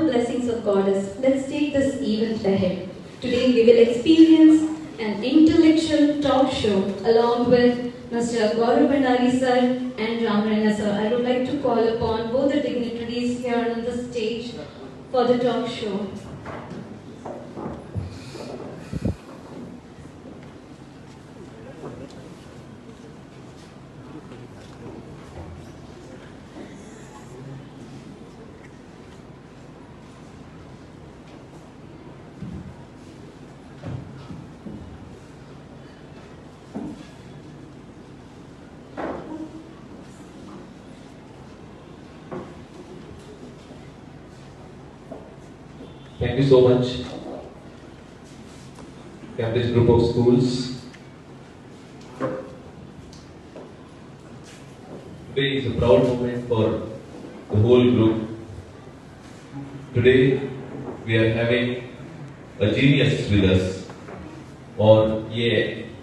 blessings of Goddess, let's take this event ahead. Today we will experience an intellectual talk show along with Mr. Gaurav Bhandari sir and Ram Raina sir. I would like to call upon both the dignitaries here on the stage for the talk show. Thank you so much, Cambridge Group of Schools. Today is a proud moment for the whole group. Today we are having a genius with us, और ये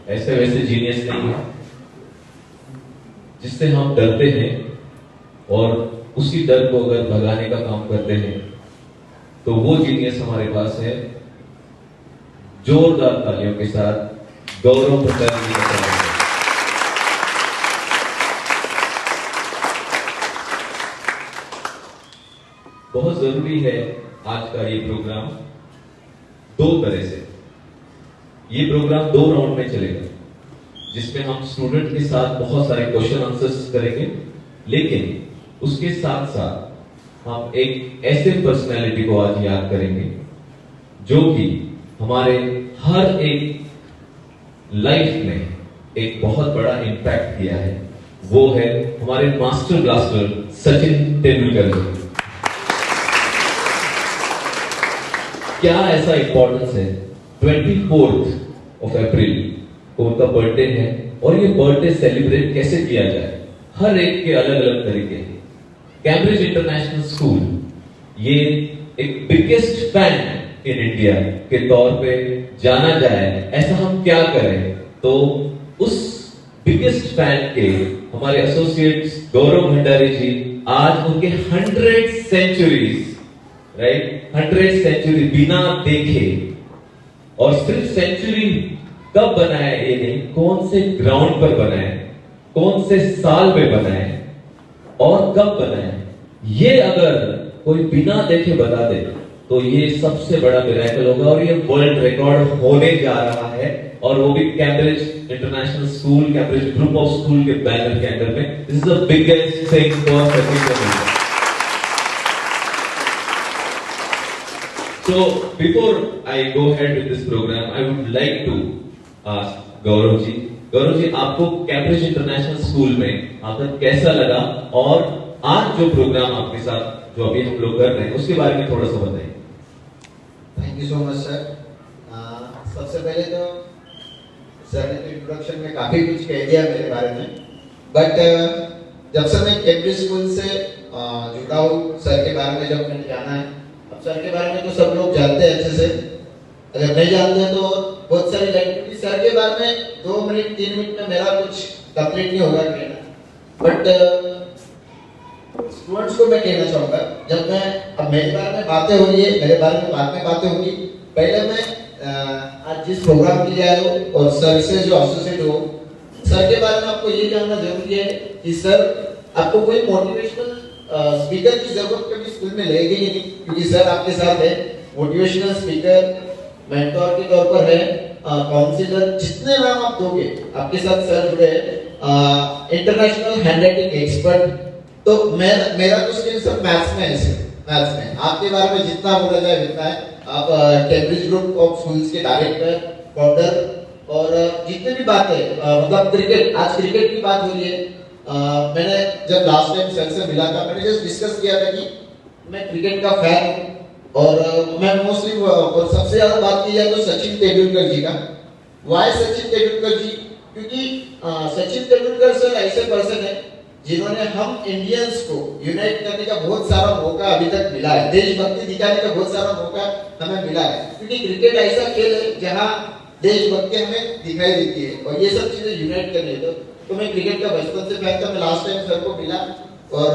ऐसे वैसे genius नहीं है जिससे हम डरते हैं और उसी डर को अगर भगाने का काम करते हैं तो वो जीनियस हमारे पास है। जोरदार तालियों के साथ गौरव भंडारी जी का स्वागत है। बहुत जरूरी है आज का ये प्रोग्राम दो तरह से। ये प्रोग्राम 2 राउंड में चलेगा जिसमें हम स्टूडेंट के साथ बहुत सारे क्वेश्चन आंसर्स करेंगे, लेकिन उसके साथ साथ हम एक ऐसे पर्सनैलिटी को आज याद करेंगे जो कि हमारे हर एक लाइफ में एक बहुत बड़ा इंपैक्ट किया है। वो है हमारे मास्टर ब्लास्टर सचिन तेंदुलकर जी। क्या ऐसा इंपॉर्टेंस है? 24 अप्रैल को उनका बर्थडे है और ये बर्थडे सेलिब्रेट कैसे किया जाए, हर एक के अलग अलग तरीके हैं। कैम्ब्रिज इंटरनेशनल स्कूल ये एक बिगेस्ट फैन इन इंडिया के तौर पे जाना जाए, ऐसा हम क्या करें? तो उस बिगेस्ट फैन के हमारे एसोसिएट्स गौरव भंडारी जी आज उनके 100 सेंचुरीज, राइट, 100 सेंचुरी बिना देखे, और सिर्फ सेंचुरी कब बनाए ये नहीं, कौन से ग्राउंड पर बनाए, कौन से साल में बनाए और कब बनाए, ये अगर कोई बिना देखे बता दे तो ये सबसे बड़ा मिरेकल होगा और ये वर्ल्ड रिकॉर्ड होने जा रहा है, और वो भी Cambridge international school, Cambridge group of school के बैनर के अंदर में। This is the biggest thing for Sachin. So before I go ahead with this program, I would like to ask Gaurav ji, आपको कैम्ब्रिज इंटरनेशनल स्कूल में आकर कैसा लगा, और आज जो प्रोग्राम आपके साथ जो अभी हम लोग कर रहे हैं उसके बारे में थोड़ा सा बताइए। Thank you so much sir. सबसे पहले तो सर ने इंट्रोडक्शन में काफी कुछ कह दिया मेरे बारे में, बट जब से मैं कैम्ब्रिज स्कूल से जुड़ा हूँ, सर के बारे में जब मैंने जाना है, अब सर के बारे में तो सब लोग जानते हैं अच्छे से, अगर नहीं जानते तो बहुत सारी एक्टिविटी सर के बारे में 2 मिनट 3 मिनट में मेरा कुछ कंप्लीट नहीं होगा कहना, बट स्टूडेंट्स को मैं कहना चाहूंगा, जब मैं अब मेरे बारे में बातें हो रही है, मेरे बारे में बाद में बातें होगी, पहले मैं आज जिस प्रोग्राम के लिए आया हूँ और सर से जो एसोसिएट हो, सर के बारे में आपको ये जानना जरूरी है कि सर आपको कोई मोटिवेशनल स्पीकर की जरूरत कभी स्कूल में लगेगी ही नहीं, क्योंकि सर आपके साथ है। मोटिवेशनल स्पीकर, मेंटोर के तौर पर है, काउंसलर, जितने नाम आप दोगे आपके साथ सर जुड़े हैं, इंटरनेशनल हैंडराइटिंग एक्सपर्ट। तो मेरा तो स्किल सब मैथ्स में है, मैथ्स में आपके बारे में जितना बोला जाए उतना है। आप कैम्ब्रिज ग्रुप ऑफ स्कूल्स के डायरेक्टर, फाउंडर, और जितने भी बातें मतलब क्रिकेट, आज क्रिकेट की बात हो रही है, मैंने जब लास्ट टाइम सर से मिला था, मैंने जस्ट डिस्कस किया था कि मैं क्रिकेट का फैन हूँ, और मैं मोस्टली और सबसे ज्यादा बात की जाए तो सचिन तेंदुलकर जी का। वाई सचिन तेंदुलकर जी? क्योंकि सचिन तेंदुलकर सर ऐसे पर्सन है जिन्होंने हम इंडियंस को यूनाइट करने का बहुत सारा मौका अभी तक मिला है, देशभक्ति दिखाने का बहुत सारा मौका हमें मिला है, क्योंकि क्रिकेट ऐसा खेल है जहाँ देशभक्ति हमें दिखाई देती है और ये सब चीजें यूनाइट करनी है। तो मैं क्रिकेट का बचपन से फैन था, मैं लास्ट टाइम सर को मिला और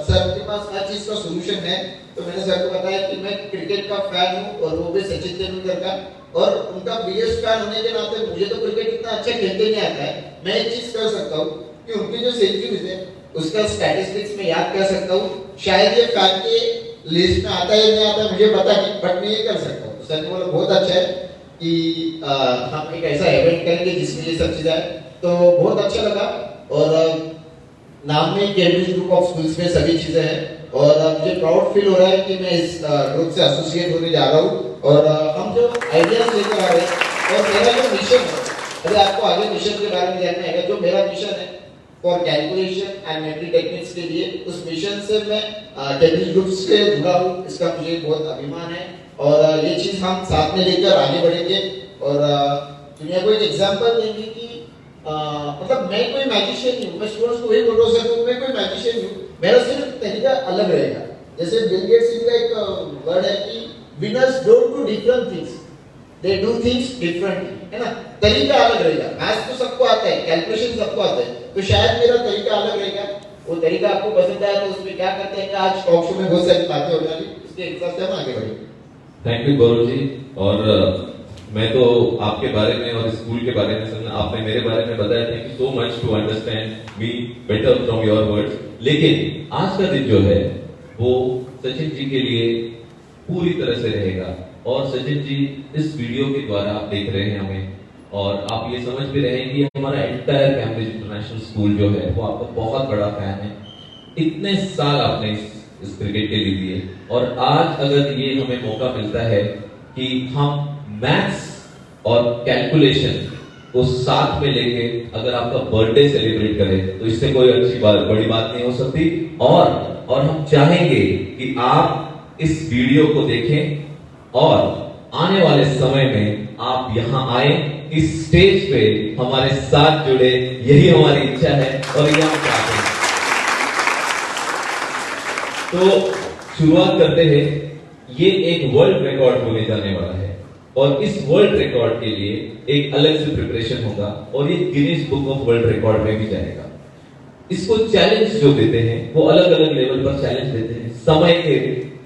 सर के पास हर चीज का सोल्यूशन है। तो मैंने सर को बताया कि मैं क्रिकेट का फैन हूँ और वो भी सचिन तेंदुलकर का, और उनका बिगेस्ट फैन होने के नाते मुझे तो क्रिकेट इतना अच्छा खेलते नहीं आता है। मैं एक चीज कर सकता हूँ कि उनकी जो सेंचुरीज है उसका स्टैटिस्टिक्स में याद कर सकता हूँ। शायद ये फैन के लिस्ट में आता है या नहीं आता है मुझे पता नहीं, बट मैं ये कर सकता हूँ। तो सर ने बोला बहुत अच्छा है कि हम एक ऐसा इवेंट करेंगे जिसमें ये सब चीजें आए, तो बहुत अच्छा लगा। और नाम में कैम्ब्रिज ग्रुप ऑफ स्कूल्स में सभी चीजें हैं, और मुझे प्राउड फील हो रहा है कि मैं इस ग्रुप से एसोसिएट होने जा रहा हूँ। और हम जो आइडियाज लेकर आ रहे हैं और मेरा जो मिशन है, अभी आपको आगे मिशन के बारे में जानना है, जो मेरा मिशन है for calculation and metric techniques के लिए, उस मिशन से मैं कैम्ब्रिज ग्रुप से जुड़ा हूँ, इसका मुझे बहुत अभिमान है। और ये चीज हम साथ में लेकर आगे बढ़ेंगे और दुनिया को एक एग्जाम्पल देंगे कि मतलब मैं कोई मैजिशियन नहीं हूँ। मैं स्टूडेंट्स को वही बोल रहा हूँ सर, मैं कोई मैजिशियन नहीं हूँ, मेरा सिर्फ तरीका अलग रहेगा। जैसे बिल गेट्स का एक वर्ड है कि winners don't do different things, they do things differently, है ना। तरीका अलग रहेगा। मैथ्स तो सबको आता है, कैलकुलेशन सबको आता है, तो शायद मेरा तरीका अलग रहेगा। वो तरीका आपको पसंद आया तो उसमें क्या करते हैं कि आज टॉक शो में बहुत सारी बातें हो जाएंगी, इसके हिसाब से हम आगे बढ़ेंगे। Thank you Gaurav ji. और मैं तो आपके बारे में और स्कूल के बारे में सुना, आपने मेरे बारे में बताया, thank you so much to understand me better from your words. लेकिन आज का दिन जो है वो सचिन जी के लिए पूरी तरह से रहेगा। और सचिन जी, इस वीडियो के द्वारा आप देख रहे हैं हमें, और आप ये समझ भी रहे हैं कि हमारा एंटायर कैम्ब्रिज इंटरनेशनल स्कूल जो है वो आपका बहुत बड़ा फैन है। इतने साल आपने इस क्रिकेट के लिए दिए, और आज अगर ये हमें मौका मिलता है कि हम मैथ्स और कैलकुलेशन को साथ में लेके अगर आपका बर्थडे सेलिब्रेट करें, तो इससे कोई अच्छी बात, बड़ी बात नहीं हो सकती। और हम चाहेंगे कि आप इस वीडियो को देखें और आने वाले समय में आप यहां आए, इस स्टेज पे हमारे साथ जुड़े, यही हमारी इच्छा है और ये हम चाहते हैं। तो शुरुआत करते हैं। ये एक वर्ल्ड रिकॉर्ड होने जाने वाला है, और इस वर्ल्ड रिकॉर्ड के लिए एक अलग से प्रिपरेशन होगा, और ये Guinness book of world record में भी जाएगा। इसको चैलेंज जो देते हैं वो अलग अलग लेवल पर चैलेंज देते हैं। समय के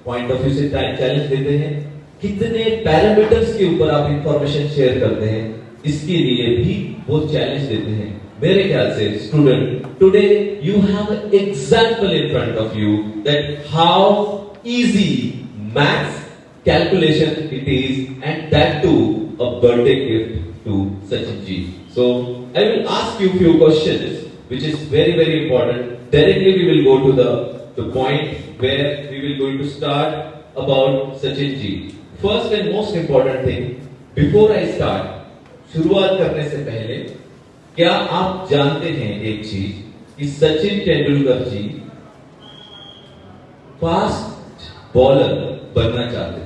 पॉइंट ऑफ व्यू से चैलेंज देते हैं, कितने पैरामीटर्स के ऊपर आप इंफॉर्मेशन शेयर करते हैं, इसके लिए भी वो चैलेंज देते हैं। मेरे ख्याल से student, today you have an example in front of you that how easy maths calculation it is, and that too a birthday gift to Sachin ji. So I will ask you few questions which is very very important. Directly we will go to the point where we will going to start about Sachin ji. First and most important thing, before I start, शुरुआत करने से पहले क्या आप जानते हैं एक चीज कि सचिन तेंदुलकर जी फास्ट बॉलर बनना चाहते थे?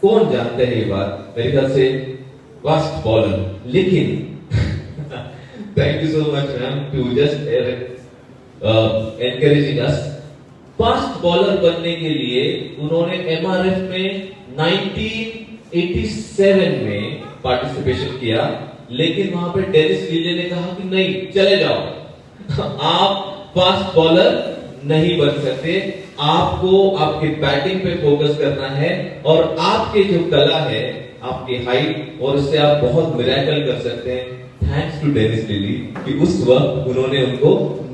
कौन जानते हैं ये बात? मेरे ख्याल से फास्ट बॉलर। लेकिन thank you so much ma'am to just encouraging us. Fast bowler बनने के लिए उन्होंने एमआरएफ में 1987 में पार्टिसिपेशन किया, लेकिन वहां पे डेनिस लीले ने कहा कि नहीं, चले जाओ, आप फास्ट बॉलर नहीं बन सकते, आपको आपके बैटिंग पे फोकस करना है, और आपके जो कला है, आपकी हाइट, और उससे आप बहुत मिरेकल कर सकते हैं। थैंक्स टू डेनिस लिली कि उस वक्त उन्होंने उनको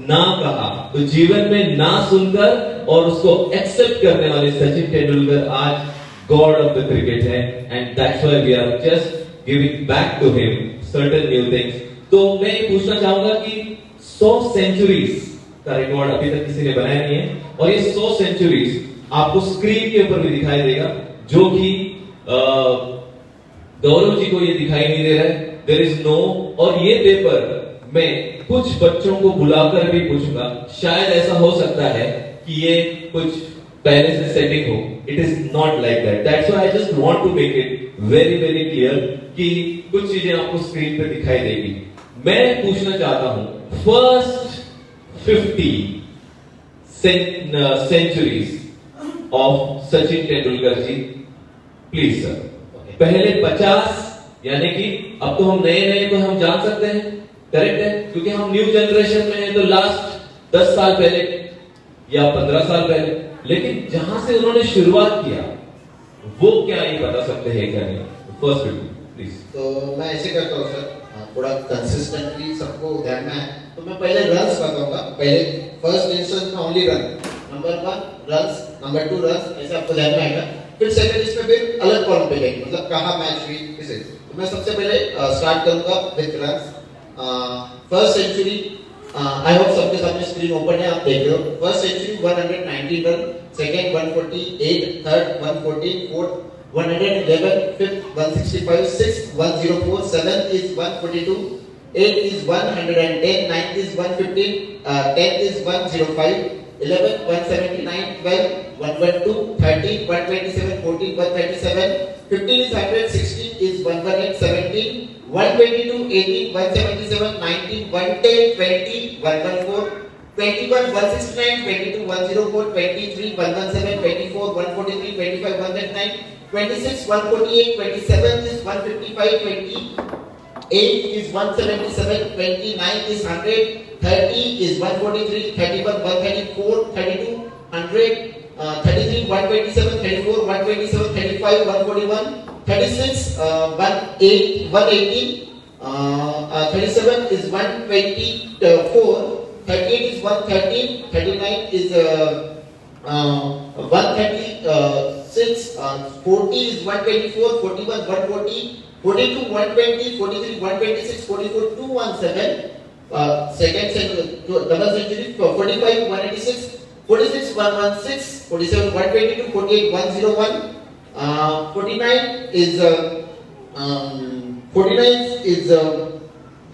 ना कहा। तो जीवन में ना सुनकर और उसको एक्सेप्ट करने वाले सचिन तेंदुलकर आज गॉड ऑफ द क्रिकेट है, and that's why we are just giving back to him certain new things. तो मैं ये पूछना चाहूंगा कि 100 सेंचुरीज का रिकॉर्ड अभी तक किसी ने बनाया नहीं है, और ये 100 सेंचुरीज आपको स्क्रीन के ऊपर भी दिखाई देगा, जो कि गौरव जी को ये दिखाई नहीं दे रहा है, देयर इज नो। और ये पेपर मैं कुछ बच्चों को बुलाकर भी पूछूंगा, शायद ऐसा हो सकता है कि ये कुछ पहले से सेटिंग हो। It is not like that, that's why I just want to make it very very clear कि कुछ चीजें आपको स्क्रीन पे दिखाई देगी। मैं पूछना चाहता हूं, first 50 centuries of Sachin Tendulkar ji, please sir. पहले 50, यानी कि अब तो हम नए नए तो हम जान सकते हैं, करेक्ट है, क्योंकि हम न्यू जनरेशन में हैं, तो लास्ट 10 साल पहले या 15 साल पहले, लेकिन जहां से उन्होंने शुरुआत किया वो क्या ये बता सकते हैं क्या नहीं? First please. तो मैं ऐसे करता हूँ सर, थोड़ा कंसिस्टेंटली सबको ध्यान में है, तो मैं पहले रन्स बताऊंगा। पहले फर्स्ट इंस्टेंस में only run, number 1 runs, number 2 runs, ऐसे आपको ध्यान में आएगा। फिर सेकंड इसमें फिर अलग कॉलम पे जाएंगे, मतलब कहाँ मैच हुई किसे। तो मैं सबसे पहले स्टार्ट करूंगा with runs. First century, I hope सबके सामने स्क्रीन ओपन है, आप देख रहे हो। First century 119 run, second 148, third 114, fourth 111, fifth 165, sixth 104, seventh is 142, eighth is 110, ninth is 115, 10th is 105, 11th 179, 12th 112, 13th 127, 14th 137, 15 is 100, 16 is 118, 17 122, 18 177, 19 110, 20 114, 21 169, 22 104, 23 117, 24 143, 25 139, 26 148, 27 is 155, 28 is 177, 29 is 100, 30 is 143, 31 134, 32 100, 33 127, 34 127, 35 141, 36 180, 37 is 124, 38 is 113, 39 is 136, 40 is 124, 41 140, 42 120, 43 126, 44 217, second double century, 45 186, 46 116, 47 122, 48 101, 49 is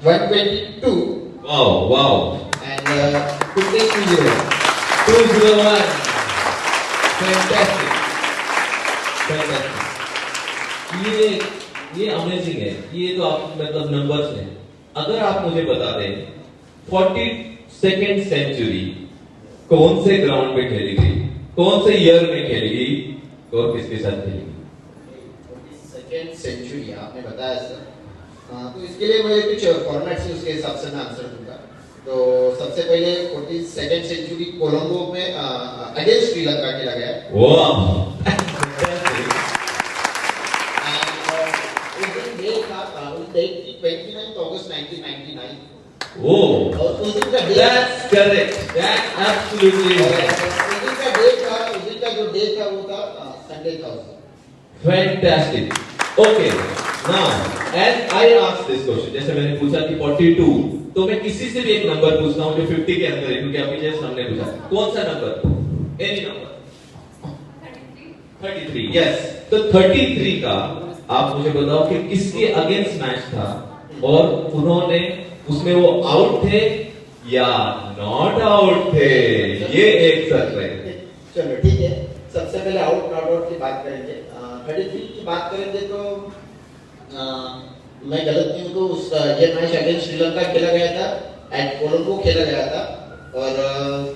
122. Wow. And 50 201. 201. Fantastic. ये amazing है। ये तो आप मतलब numbers हैं। अगर आप मुझे बता दें 42nd सेंचुरी कौन से ग्राउंड पे खेली गई, कौन से ईयर में खेली गई और किसके साथ खेली गई? 42nd सेंचुरी आपने बताया सर। तो इसके लिए मैं कुछ फॉर्मेट से उसके हिसाब से मैं आंसर दूंगा। तो सबसे पहले 42nd सेंचुरी कोलंबो में अगेंस्ट श्रीलंका खेला गया। वाह। उस डेट की 29 अगस्त 1999। Oh, और उस दिन का date, that's correct. That's absolutely right. उस दिन का डेट था, उस दिन का जो डेट था वो था संडे था। Fantastic. Okay. Now, as I asked this question, जैसे मैंने पूछा कि 42, तो मैं किसी से भी एक नंबर पूछता हूँ जो 50 के अंदर है, क्योंकि अभी जैसे हमने पूछा कौन सा नंबर? Any number. 33. Yes. तो 33 का आप मुझे बताओ कि किसके अगेंस्ट मैच था और उन्होंने उसमें वो आउट थे या नॉट आउट थे, ये एक सच है। चलो ठीक है, सबसे पहले आउट नॉट आउट की बात करेंगे। 33 की बात करेंगे तो मैं गलत नहीं हूँ तो उस ये मैच अगेंस्ट श्रीलंका खेला गया था, एट कोलंबो खेला गया था। और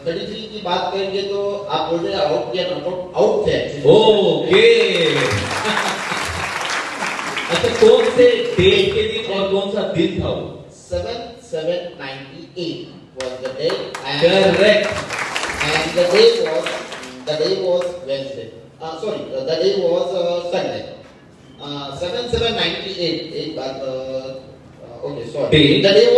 33 की बात करेंगे तो आप बोल रहे हैं आउट या नॉट आउट, आउट थे एक्चुअली। ओके। अच्छा, कौन से डेट के दिन और कौन सा दिन था वो? 7/7/98 was the day, and Correct. and the day was Wednesday. Sorry, the day was Sunday. 7/7/98. एक बात, okay, sorry. Day. The day was